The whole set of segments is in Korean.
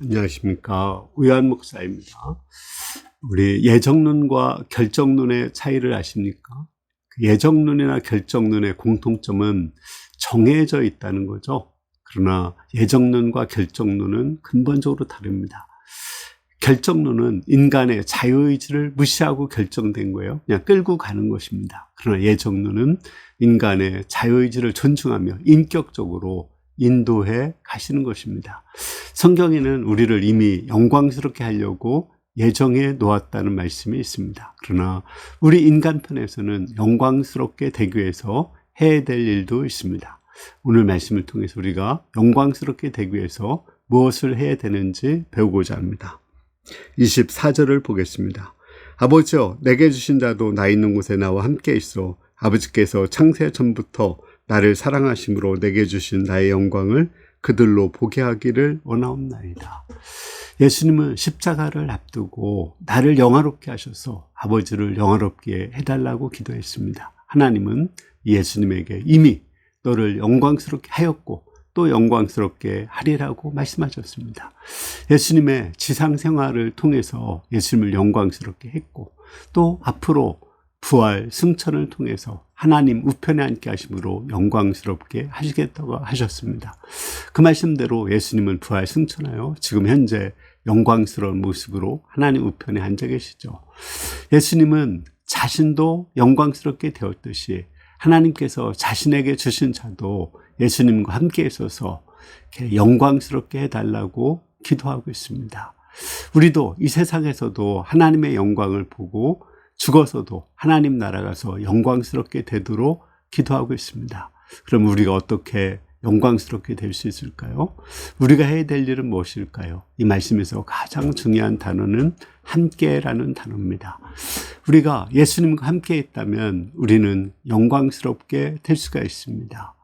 안녕하십니까. 우요한 목사입니다. 우리 예정론과 결정론의 차이를 아십니까? 예정론이나 결정론의 공통점은 정해져 있다는 거죠. 그러나 예정론과 결정론은 근본적으로 다릅니다. 결정론은 인간의 자유의지를 무시하고 결정된 거예요. 그냥 끌고 가는 것입니다. 그러나 예정론은 인간의 자유의지를 존중하며 인격적으로 인도해 가시는 것입니다. 성경에는 우리를 이미 영광스럽게 하려고 예정해 놓았다는 말씀이 있습니다. 그러나 우리 인간편에서는 영광스럽게 되기 위해서 해야 될 일도 있습니다. 오늘 말씀을 통해서 우리가 영광스럽게 되기 위해서 무엇을 해야 되는지 배우고자 합니다. 24절을 보겠습니다. 아버지여, 내게 주신 자도 나 있는 곳에 나와 함께 있어 아버지께서 창세 전부터 나를 사랑하심으로 내게 주신 나의 영광을 그들로 보게 하기를 원하옵나이다. 예수님은 십자가를 앞두고 나를 영화롭게 하셔서 아버지를 영화롭게 해달라고 기도했습니다. 하나님은 예수님에게 이미 너를 영광스럽게 하였고 또 영광스럽게 하리라고 말씀하셨습니다. 예수님의 지상 생활을 통해서 예수님을 영광스럽게 했고 또 앞으로 부활 승천을 통해서 하나님 우편에 앉게 하심으로 영광스럽게 하시겠다고 하셨습니다. 그 말씀대로 예수님은 부활 승천하여 지금 현재 영광스러운 모습으로 하나님 우편에 앉아 계시죠. 예수님은 자신도 영광스럽게 되었듯이 하나님께서 자신에게 주신 자도 예수님과 함께 있어서 영광스럽게 해달라고 기도하고 있습니다. 우리도 이 세상에서도 하나님의 영광을 보고 죽어서도 하나님 나라 가서 영광스럽게 되도록 기도하고 있습니다. 그럼 우리가 어떻게 영광스럽게 될 수 있을까요? 우리가 해야 될 일은 무엇일까요? 이 말씀에서 가장 중요한 단어는 함께라는 단어입니다. 우리가 예수님과 함께 있다면 우리는 영광스럽게 될 수가 있습니다.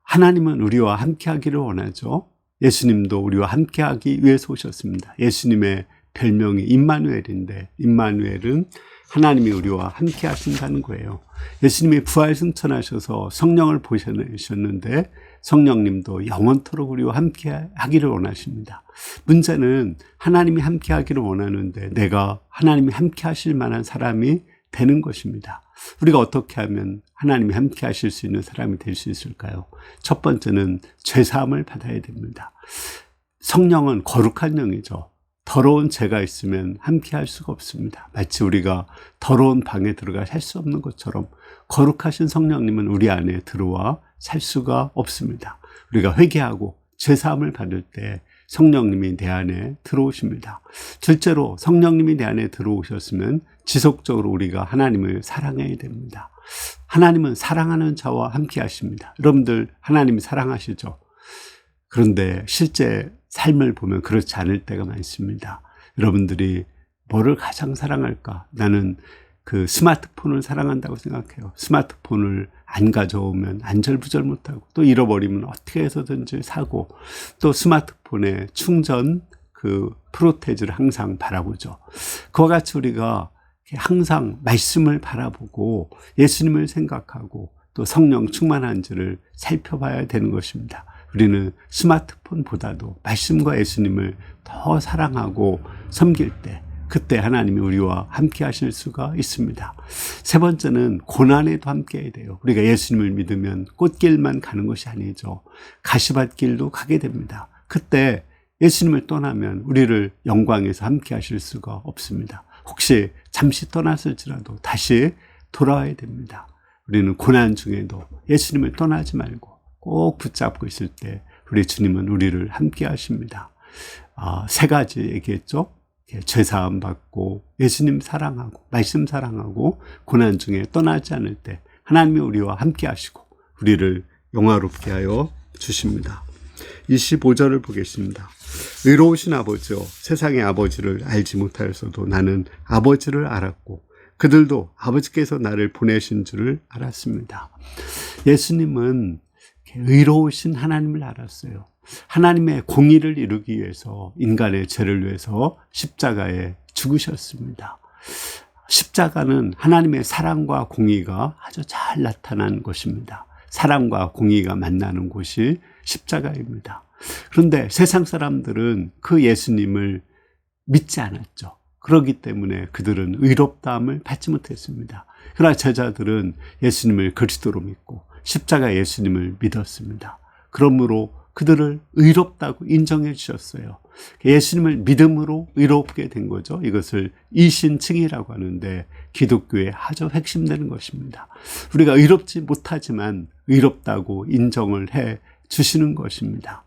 하나님은 우리와 함께 하기를 원하죠. 예수님도 우리와 함께 하기 위해서 오셨습니다. 예수님의 별명이 임마누엘인데 임마누엘은 하나님이 우리와 함께 하신다는 거예요. 예수님이 부활 승천하셔서 성령을 보내셨는데 성령님도 영원토록 우리와 함께 하기를 원하십니다. 문제는 하나님이 함께 하기를 원하는데 내가 하나님이 함께 하실 만한 사람이 되는 것입니다. 우리가 어떻게 하면 하나님이 함께 하실 수 있는 사람이 될 수 있을까요? 첫 번째는 죄사함을 받아야 됩니다. 성령은 거룩한 영이죠. 더러운 죄가 있으면 함께 할 수가 없습니다. 마치 우리가 더러운 방에 들어가 살 수 없는 것처럼 거룩하신 성령님은 우리 안에 들어와 살 수가 없습니다. 우리가 회개하고 죄사함을 받을 때 성령님이 내 안에 들어오십니다. 둘째로 성령님이 내 안에 들어오셨으면 지속적으로 우리가 하나님을 사랑해야 됩니다. 하나님은 사랑하는 자와 함께 하십니다. 여러분들 하나님이 사랑하시죠? 그런데 실제 삶을 보면 그렇지 않을 때가 많습니다. 여러분들이 뭐를 가장 사랑할까? 나는 그 스마트폰을 사랑한다고 생각해요. 스마트폰을 안 가져오면 안절부절 못하고 또 잃어버리면 어떻게 해서든지 사고 또 스마트폰에 충전 그 프로테이지를 항상 바라보죠. 그와 같이 우리가 항상 말씀을 바라보고 예수님을 생각하고 또 성령 충만한지를 살펴봐야 되는 것입니다. 우리는 스마트폰보다도 말씀과 예수님을 더 사랑하고 섬길 때 그때 하나님이 우리와 함께 하실 수가 있습니다. 세 번째는 고난에도 함께 해야 돼요. 우리가 예수님을 믿으면 꽃길만 가는 것이 아니죠. 가시밭길도 가게 됩니다. 그때 예수님을 떠나면 우리를 영광에서 함께 하실 수가 없습니다. 혹시 잠시 떠났을지라도 다시 돌아와야 됩니다. 우리는 고난 중에도 예수님을 떠나지 말고 꼭 붙잡고 있을 때 우리 주님은 우리를 함께 하십니다. 세 가지 얘기했죠. 죄사함 받고 예수님 사랑하고 말씀 사랑하고 고난 중에 떠나지 않을 때 하나님이 우리와 함께 하시고 우리를 영화롭게 하여 주십니다. 25절을 보겠습니다. 의로우신 아버지여, 세상의 아버지를 알지 못하였어도 나는 아버지를 알았고 그들도 아버지께서 나를 보내신 줄을 알았습니다. 예수님은 의로우신 하나님을 알았어요. 하나님의 공의를 이루기 위해서 인간의 죄를 위해서 십자가에 죽으셨습니다. 십자가는 하나님의 사랑과 공의가 아주 잘 나타난 곳입니다. 사랑과 공의가 만나는 곳이 십자가입니다. 그런데 세상 사람들은 그 예수님을 믿지 않았죠. 그렇기 때문에 그들은 의롭다함을 받지 못했습니다. 그러나 제자들은 예수님을 그리스도로 믿고 십자가 예수님을 믿었습니다. 그러므로 그들을 의롭다고 인정해 주셨어요. 예수님을 믿음으로 의롭게 된 거죠. 이것을 이신칭이라고 하는데 기독교의 아주 핵심되는 것입니다. 우리가 의롭지 못하지만 의롭다고 인정을 해 주시는 것입니다.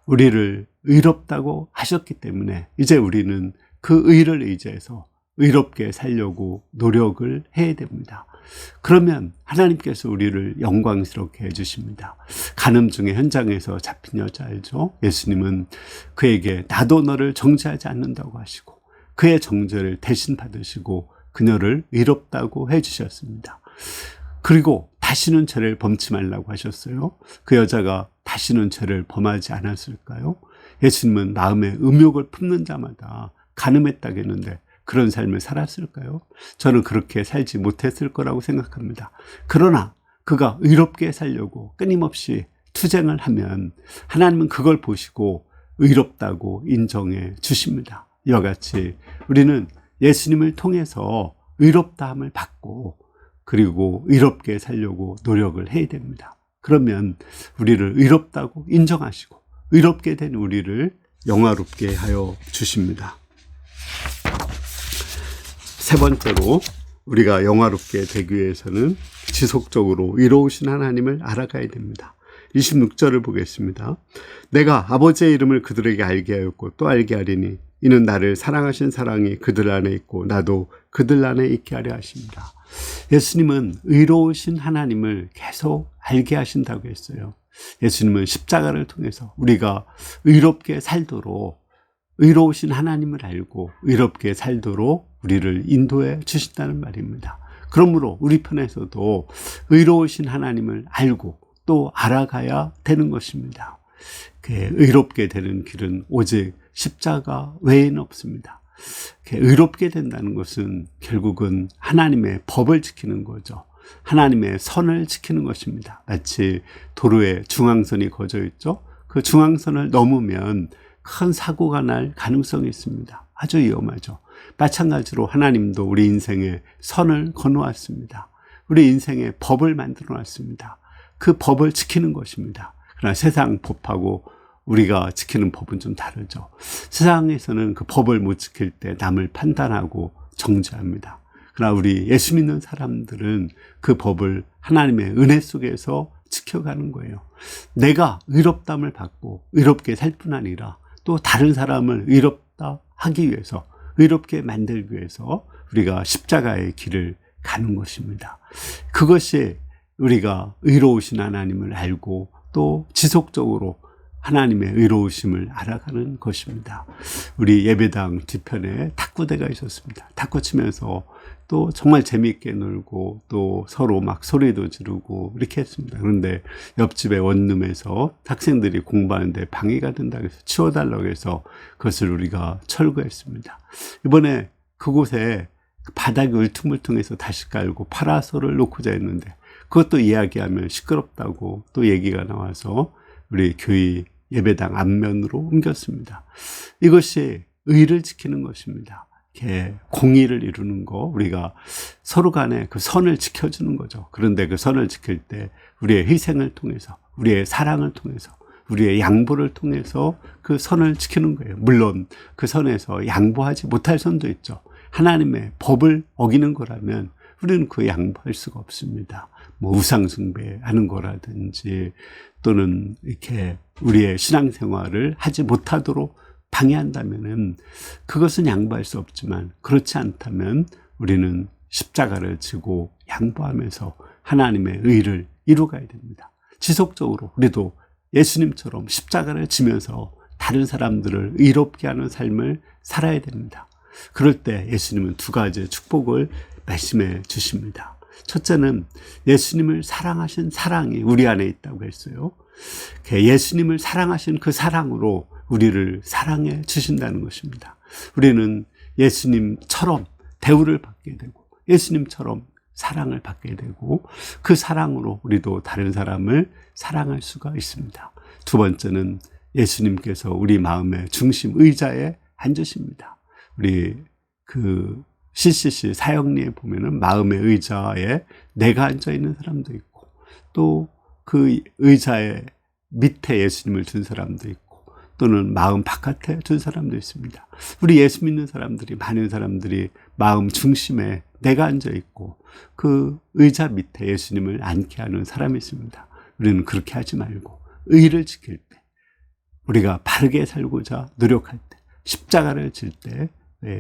우리를 의롭다고 하셨기 때문에 이제 우리는 그 의를 의지해서 의롭게 살려고 노력을 해야 됩니다. 그러면 하나님께서 우리를 영광스럽게 해주십니다. 간음중의 현장에서 잡힌 여자 알죠? 예수님은 그에게 나도 너를 정죄하지 않는다고 하시고 그의 정죄를 대신 받으시고 그녀를 의롭다고 해주셨습니다. 그리고 다시는 죄를 범치 말라고 하셨어요. 그 여자가 다시는 죄를 범하지 않았을까요? 예수님은 마음에 음욕을 품는 자마다 간음했다겠는데 그런 삶을 살았을까요? 저는 그렇게 살지 못했을 거라고 생각합니다. 그러나 그가 의롭게 살려고 끊임없이 투쟁을 하면 하나님은 그걸 보시고 의롭다고 인정해 주십니다. 이와 같이 우리는 예수님을 통해서 의롭다함을 받고 그리고 의롭게 살려고 노력을 해야 됩니다. 그러면 우리를 의롭다고 인정하시고 의롭게 된 우리를 영화롭게 하여 주십니다. 세 번째로 우리가 영화롭게 되기 위해서는 지속적으로 의로우신 하나님을 알아가야 됩니다. 26절을 보겠습니다. 내가 아버지의 이름을 그들에게 알게 하였고 또 알게 하리니 이는 나를 사랑하신 사랑이 그들 안에 있고 나도 그들 안에 있게 하려 하십니다. 예수님은 의로우신 하나님을 계속 알게 하신다고 했어요. 예수님은 십자가를 통해서 우리가 의롭게 살도록 의로우신 하나님을 알고 의롭게 살도록 우리를 인도해 주신다는 말입니다. 그러므로 우리 편에서도 의로우신 하나님을 알고 또 알아가야 되는 것입니다. 의롭게 되는 길은 오직 십자가 외에는 없습니다. 의롭게 된다는 것은 결국은 하나님의 법을 지키는 거죠. 하나님의 선을 지키는 것입니다. 마치 도로에 중앙선이 거져 있죠. 그 중앙선을 넘으면 큰 사고가 날 가능성이 있습니다. 아주 위험하죠. 마찬가지로 하나님도 우리 인생에 선을 거놓았습니다. 우리 인생에 법을 만들어 놨습니다. 그 법을 지키는 것입니다. 그러나 세상 법하고 우리가 지키는 법은 좀 다르죠. 세상에서는 그 법을 못 지킬 때 남을 판단하고 정죄합니다. 그러나 우리 예수 믿는 사람들은 그 법을 하나님의 은혜 속에서 지켜가는 거예요. 내가 의롭다함을 받고 의롭게 살 뿐 아니라 또 다른 사람을 의롭다 하기 위해서 의롭게 만들기 위해서 우리가 십자가의 길을 가는 것입니다. 그것이 우리가 의로우신 하나님을 알고 또 지속적으로 하나님의 의로우심을 알아가는 것입니다. 우리 예배당 뒤편에 탁구대가 있었습니다. 탁구 치면서 또 정말 재미있게 놀고 또 서로 막 소리도 지르고 이렇게 했습니다. 그런데 옆집의 원룸에서 학생들이 공부하는데 방해가 된다고 해서 치워달라고 해서 그것을 우리가 철거했습니다. 이번에 그곳에 바닥이 울퉁불퉁해서 다시 깔고 파라솔을 놓고자 했는데 그것도 이야기하면 시끄럽다고 또 얘기가 나와서 우리 교회 예배당 앞면으로 옮겼습니다. 이것이 의를 지키는 것입니다. 공의를 이루는 거, 우리가 서로 간에 그 선을 지켜주는 거죠. 그런데 그 선을 지킬 때 우리의 희생을 통해서, 우리의 사랑을 통해서, 우리의 양보를 통해서 그 선을 지키는 거예요. 물론 그 선에서 양보하지 못할 선도 있죠. 하나님의 법을 어기는 거라면 우리는 그 양보할 수가 없습니다. 뭐 우상숭배하는 거라든지 또는 이렇게 우리의 신앙생활을 하지 못하도록 방해한다면은 그것은 양보할 수 없지만 그렇지 않다면 우리는 십자가를 지고 양보하면서 하나님의 의를 이루어가야 됩니다. 지속적으로 우리도 예수님처럼 십자가를 지면서 다른 사람들을 의롭게 하는 삶을 살아야 됩니다. 그럴 때 예수님은 두 가지 축복을 말씀해 주십니다. 첫째는 예수님을 사랑하신 사랑이 우리 안에 있다고 했어요. 예수님을 사랑하신 그 사랑으로 우리를 사랑해 주신다는 것입니다. 우리는 예수님처럼 대우를 받게 되고 예수님처럼 사랑을 받게 되고 그 사랑으로 우리도 다른 사람을 사랑할 수가 있습니다. 두 번째는 예수님께서 우리 마음의 중심 의자에 앉으십니다. 우리 그 CCC 사형리에 보면은 마음의 의자에 내가 앉아 있는 사람도 있고, 또 그 의자의 밑에 예수님을 둔 사람도 있고, 또는 마음 바깥에 둔 사람도 있습니다. 우리 예수 믿는 사람들이, 많은 사람들이 마음 중심에 내가 앉아 있고, 그 의자 밑에 예수님을 앉게 하는 사람이 있습니다. 우리는 그렇게 하지 말고 의를 지킬 때, 우리가 바르게 살고자 노력할 때, 십자가를 질 때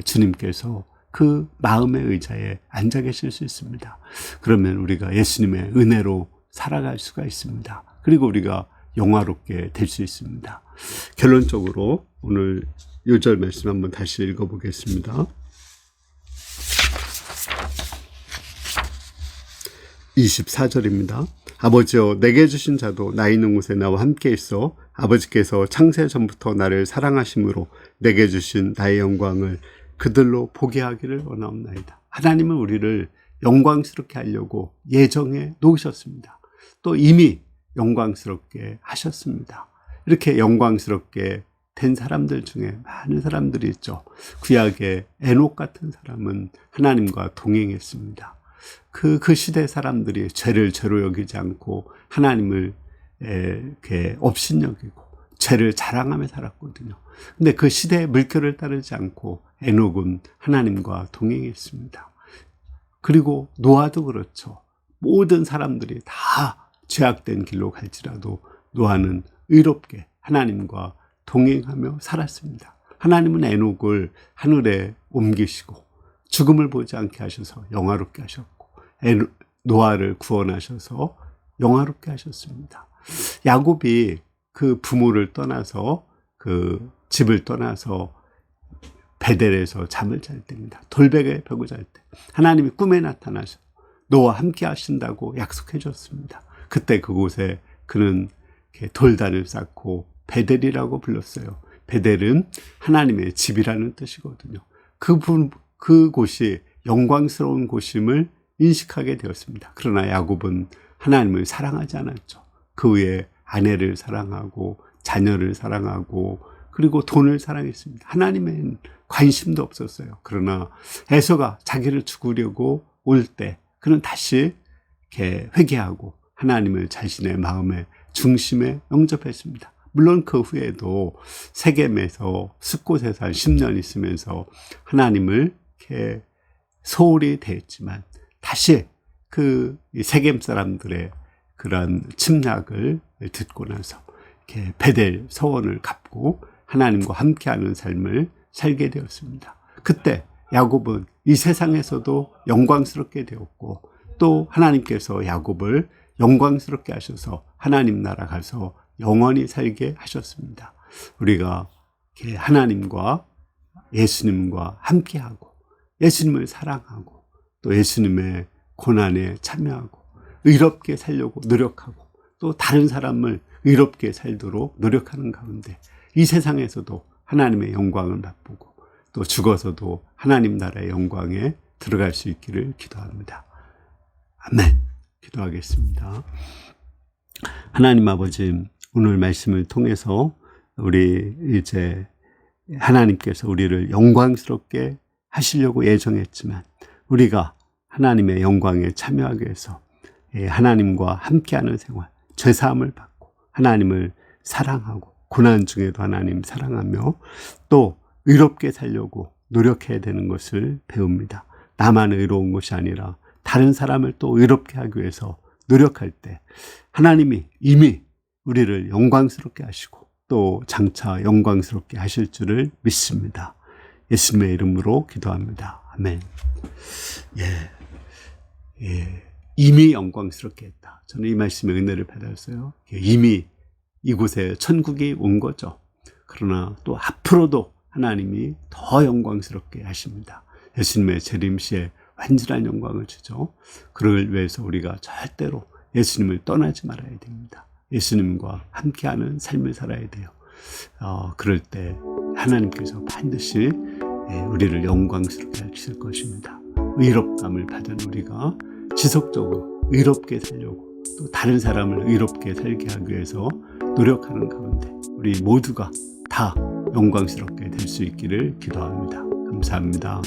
주님께서 그 마음의 의자에 앉아 계실 수 있습니다. 그러면 우리가 예수님의 은혜로 살아갈 수가 있습니다. 그리고 우리가 영화롭게 될 수 있습니다. 결론적으로 오늘 요절 말씀 한번 다시 읽어보겠습니다. 24절입니다. 아버지여, 내게 주신 자도 나 있는 곳에 나와 함께 있어 아버지께서 창세 전부터 나를 사랑하심으로 내게 주신 나의 영광을 그들로 보게 하기를 원하옵나이다. 하나님은 우리를 영광스럽게 하려고 예정해 놓으셨습니다. 또 이미 영광스럽게 하셨습니다. 이렇게 영광스럽게 된 사람들 중에 많은 사람들이 있죠. 구약의 에녹 같은 사람은 하나님과 동행했습니다. 그 시대 사람들이 죄를 죄로 여기지 않고 하나님을 이렇게 업신여기고 죄를 자랑하며 살았거든요. 근데 그 시대의 물결을 따르지 않고 에녹은 하나님과 동행했습니다. 그리고 노아도 그렇죠. 모든 사람들이 다 죄악된 길로 갈지라도 노아는 의롭게 하나님과 동행하며 살았습니다. 하나님은 에녹을 하늘에 옮기시고 죽음을 보지 않게 하셔서 영화롭게 하셨고, 노아를 구원하셔서 영화롭게 하셨습니다. 야곱이 그 부모를 떠나서, 그 집을 떠나서 베델에서 잠을 잘 때입니다. 돌베개 펴고 잘 때 하나님이 꿈에 나타나셔 너와 함께 하신다고 약속해 줬습니다. 그때 그곳에 그는 돌단을 쌓고 베델이라고 불렀어요. 베델은 하나님의 집이라는 뜻이거든요. 그곳이 영광스러운 곳임을 인식하게 되었습니다. 그러나 야곱은 하나님을 사랑하지 않았죠. 그 위에 아내를 사랑하고 자녀를 사랑하고 그리고 돈을 사랑했습니다. 하나님엔 관심도 없었어요. 그러나 에서가 자기를 죽으려고 올 때 그는 다시 이렇게 회개하고 하나님을 자신의 마음의 중심에 영접했습니다. 물론 그 후에도 세겜에서 숫곳에서 한 10년 있으면서 하나님을 이렇게 소홀히 대했지만 다시 그 세겜 사람들의 그런 침략을 듣고 나서 이렇게 베델 서원을 갚고 하나님과 함께하는 삶을 살게 되었습니다. 그때 야곱은 이 세상에서도 영광스럽게 되었고, 또 하나님께서 야곱을 영광스럽게 하셔서 하나님 나라 가서 영원히 살게 하셨습니다. 우리가 하나님과 예수님과 함께하고 예수님을 사랑하고 또 예수님의 고난에 참여하고 의롭게 살려고 노력하고 또 다른 사람을 의롭게 살도록 노력하는 가운데 이 세상에서도 하나님의 영광을 맛보고 또 죽어서도 하나님 나라의 영광에 들어갈 수 있기를 기도합니다. 아멘. 기도하겠습니다. 하나님 아버지, 오늘 말씀을 통해서 우리 이제 하나님께서 우리를 영광스럽게 하시려고 예정했지만 우리가 하나님의 영광에 참여하기 위해서 하나님과 함께하는 생활, 죄사함을 받고 하나님을 사랑하고 고난 중에도 하나님 사랑하며 또 의롭게 살려고 노력해야 되는 것을 배웁니다. 나만 의로운 것이 아니라 다른 사람을 또 의롭게 하기 위해서 노력할 때 하나님이 이미 우리를 영광스럽게 하시고 또 장차 영광스럽게 하실 줄을 믿습니다. 예수님의 이름으로 기도합니다. 아멘. 이미 영광스럽게 했다. 저는 이 말씀의 은혜를 받았어요. 이미 이곳에 천국이 온 거죠. 그러나 또 앞으로도 하나님이 더 영광스럽게 하십니다. 예수님의 재림시에 완전한 영광을 주죠. 그를 위해서 우리가 절대로 예수님을 떠나지 말아야 됩니다. 예수님과 함께하는 삶을 살아야 돼요. 그럴 때 하나님께서 반드시 우리를 영광스럽게 하실 것입니다. 의롭감을 받은 우리가 지속적으로 의롭게 살려고 또 다른 사람을 의롭게 살게 하기 위해서 노력하는 가운데 우리 모두가 다 영광스럽게 될 수 있기를 기도합니다. 감사합니다.